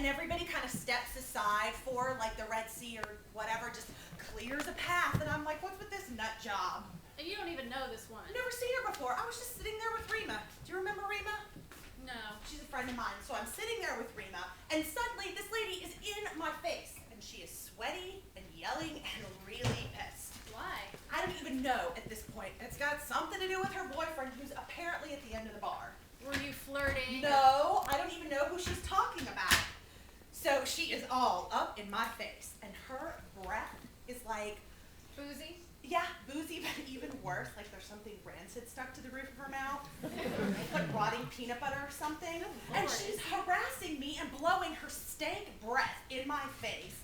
and everybody kind of steps aside for like the Red Sea or whatever, just clears a path, and I'm like, what's with this nut job? And you don't even know this woman. I've never seen her before. I was just sitting there with Rima. Do you remember Rima? No. She's a friend of mine. So I'm sitting there with Rima, and suddenly this lady is in my face, and she is sweaty and yelling and really pissed. Why? I don't even know at this point. It's got something to do with her boyfriend, who's apparently at the end of the bar. Were you flirting? No, I don't even know who she's talking about. So she is all up in my face, and her breath is like, Boozy? yeah, boozy, but even worse, like there's something rancid stuck to the roof of her mouth, like rotting peanut butter or something. And she's harassing me and blowing her stank breath in my face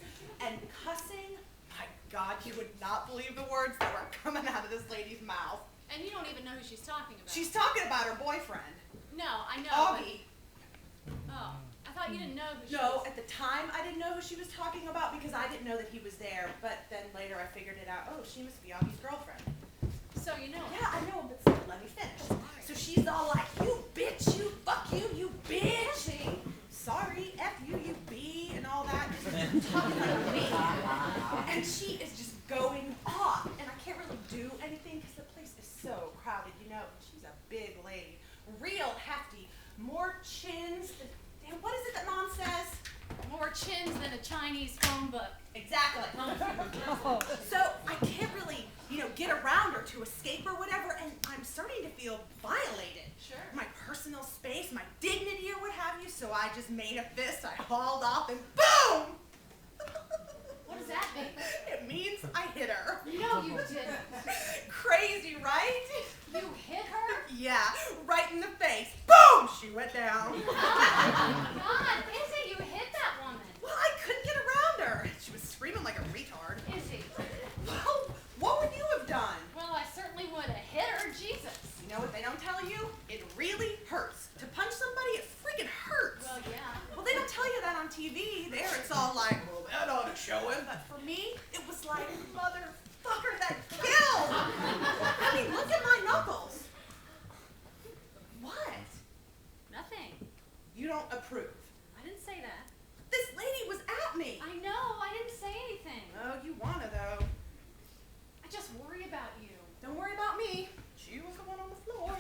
and cussing. My God, you would not believe the words that were coming out of this lady's mouth. And you don't even know who she's talking about. She's talking about her boyfriend. No, I know. Augie. Oh, I thought you didn't know who she No, was. at the time I didn't know who she was talking about because I didn't know that he was there. But then later I figured it out. Oh, she must be Augie's girlfriend. So you know. Yeah, I know, but still, let me finish. So she's all like, you bitch, you fuck you bitch. Sorry, F you, you B, and all that. Just talking like me. And she is just going off. And I can't really do anything because the place is so crowded, you know. She's a big lady. Real hefty. More chins. What is it that Mom says? More chins than a Chinese phone book. Exactly. So I can't really, get around her to escape or whatever, and I'm starting to feel violated. Sure. My personal space, my dignity or what have you, so I just made a fist, I hauled off, and boom! What does that mean? It means I hit her. No, you didn't. Crazy, right? You hit her? Yeah, right in the face. Boom! She went down. Oh, God, Izzy, you hit that woman. Well, I couldn't get around her. She was screaming like a retard. Izzy. Well, what would you have done? Well, I certainly would have hit her. Jesus. You know what they don't tell you? It really hurts. To punch somebody, it freaking hurts. Well, yeah. Well, they don't tell you that on TV. There, it's all like, well, that ought to show him. But for me, it was like, motherfucker, that killed. I mean, look at my knuckles. What? Nothing. You don't approve. I didn't say that. This lady was at me. I know. I didn't say anything. Oh, you wanna, though. I just worry about you. Don't worry about me. She was the one on the floor.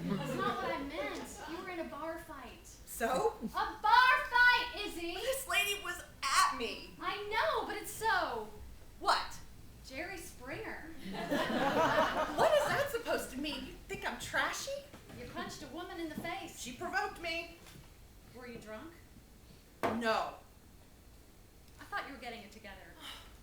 That's not what I meant. You were in a bar fight. So? A bar fight, Izzy! This lady was at me. I know, but it's so. What? Jerry Springer. What is that supposed to mean? You think I'm trashy? You punched a woman in the face. She provoked me. Were you drunk? No. I thought you were getting it together.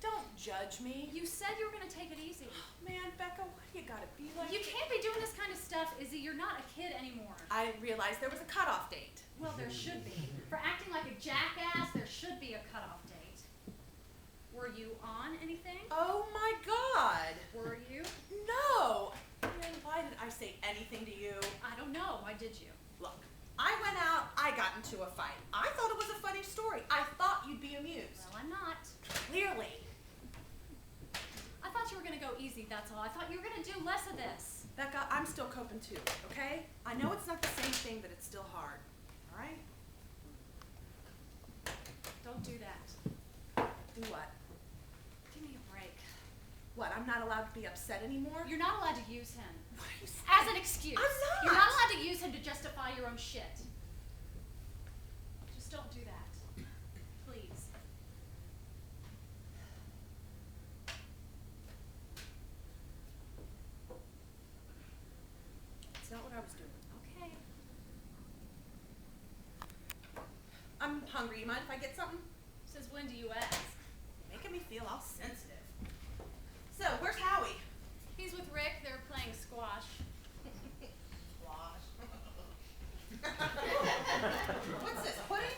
Don't judge me. You said you were going to take it easy. Man, Becca, why do you gotta be like You can't be doing this kind of stuff, Izzy. You're not a kid anymore. I didn't realize there was a cutoff date. Well, there should be. For acting like a jackass, there should be a cutoff date. Were you on anything? Oh my God. Were you? No. Man, why did I say anything to you? I don't know. Why did you? Look, I went out, I got into a fight. I thought it was a funny story. I thought you'd be amused. Well, I'm not. Clearly. I thought you were going to go easy, that's all. I thought you were going to do less of this. Becca, I'm still coping too, okay? I know it's not the same thing, but it's still hard. All right? Don't do that. Do what? Give me a break. What, I'm not allowed to be upset anymore? You're not allowed to use him. What are you saying? As an excuse. I'm not. You're not allowed to use him to justify your own shit. Just don't do that. Please. It's not what I was doing. Okay. I'm hungry. You mind if I get something? Since when do you ask? Making me feel all sensitive. So, where's Howie? He's with Rick. They're playing squash. Squash. What's this, pudding?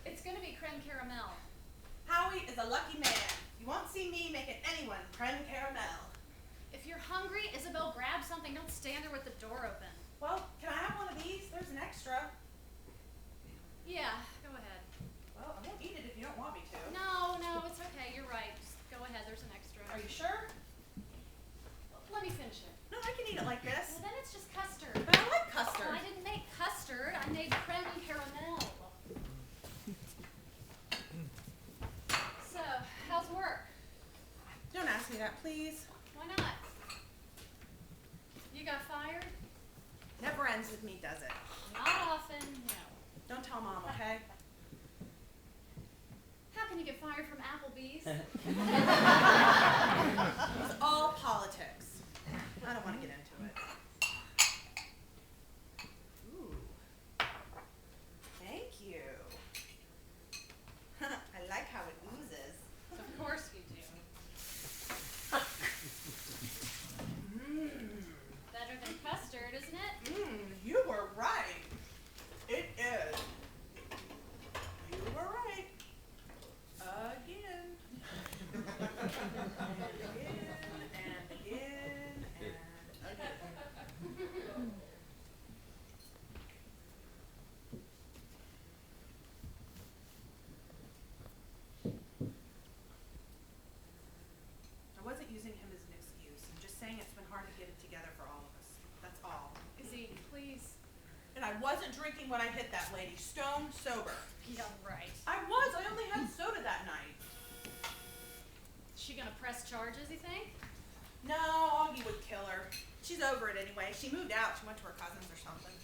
It's going to be creme caramel. Howie is a lucky man. You won't see me making anyone creme caramel. If you're hungry, Isabel, grab something. Don't stand there with the door open. Well, can I have one of these? There's an extra. Yeah, go ahead. Well, I won't eat it if you don't want me to. No, it's okay. You're right. Just go ahead. There's an extra. Are you sure? Let me finish it. No, I can eat it like please? Why not? You got fired? Never ends with me, does it? Not often, no. Don't tell Mom, okay? How can you get fired from Applebee's? It's all politics. I don't want to get into it. Ooh. Thank you. I like how it oozes. Of course you do. Better than custard, isn't it? You were right. It is. You were right. Again. And again. I wasn't using him as an excuse. I'm just saying it's been hard to get it together for all of us. That's all. Izzy, please. And I wasn't drinking when I hit that lady. Stone sober. Yeah, right. I was. I only had soda that night. Is she gonna press charges, you think? No, Augie would kill her. She's over it anyway. She moved out. She went to her cousins or something.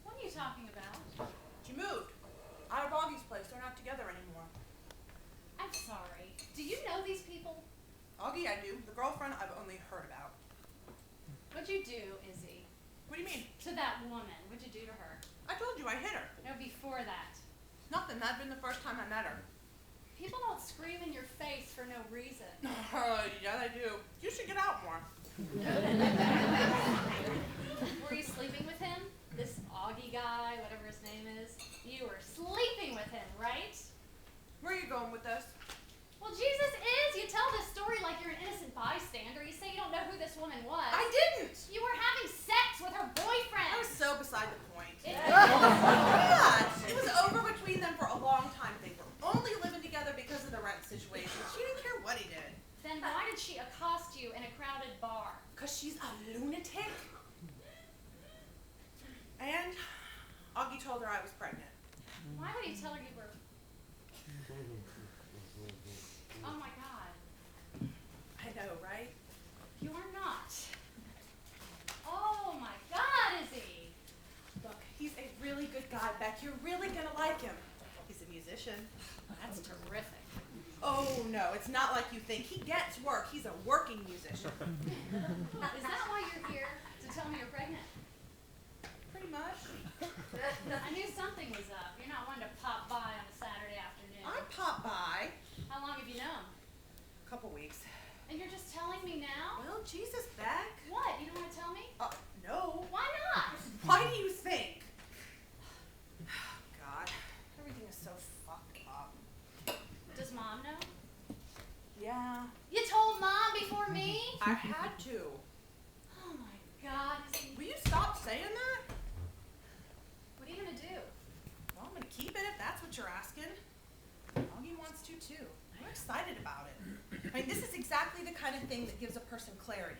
What are you talking about? She moved. Out of Augie's place. They're not together anymore. I'm sorry. Do you know these people? Augie, I do. The girlfriend, I've only heard about. What'd you do, Izzy? What do you mean? To that woman. What'd you do to her? I told you I hit her. No, before that. Nothing. That'd been the first time I met her. People don't scream in your face for no reason. Yeah, they do. You should get out more. Were you sleeping with him? This Augie guy, whatever his name is? You were sleeping with him, right? Where are you going with this? Well, Jesus is. You tell this story like you're an innocent bystander. You say you don't know who this woman was. I didn't. You were having sex with her boyfriend. I was so beside the point. It- Yeah, it was over between them for a long time. They were only living together because of the rent situation. She didn't care what he did. Then why did she accost you in a crowded bar? Because she's a lunatic. And Augie told her I was pregnant. Why would he tell her you were... Oh my God. I know, right? You are not. Oh my God, Izzy. Look, he's a really good guy, Beck. You're really gonna like him. He's a musician. That's terrific. Oh no, it's not like you think. He gets work. He's a working musician. Is that why you're here? To tell me you're pregnant? Pretty much. I knew something was up. You're not one to pop by on a Saturday afternoon. I pop by. How long have you known? A couple weeks. And you're just telling me now? Well, Jesus, Beck. What? You don't want to tell me? No. Why not? Why do you think? God, everything is so fucked up. Does Mom know? Yeah, You told Mom before me? I had to. Oh my God, Izzy. Will you stop saying that? What are you gonna do? Well, I'm gonna keep it if that's what you're asking. Augie wants to too. I'm excited about it. I mean, this is exactly the kind of thing that gives a person clarity.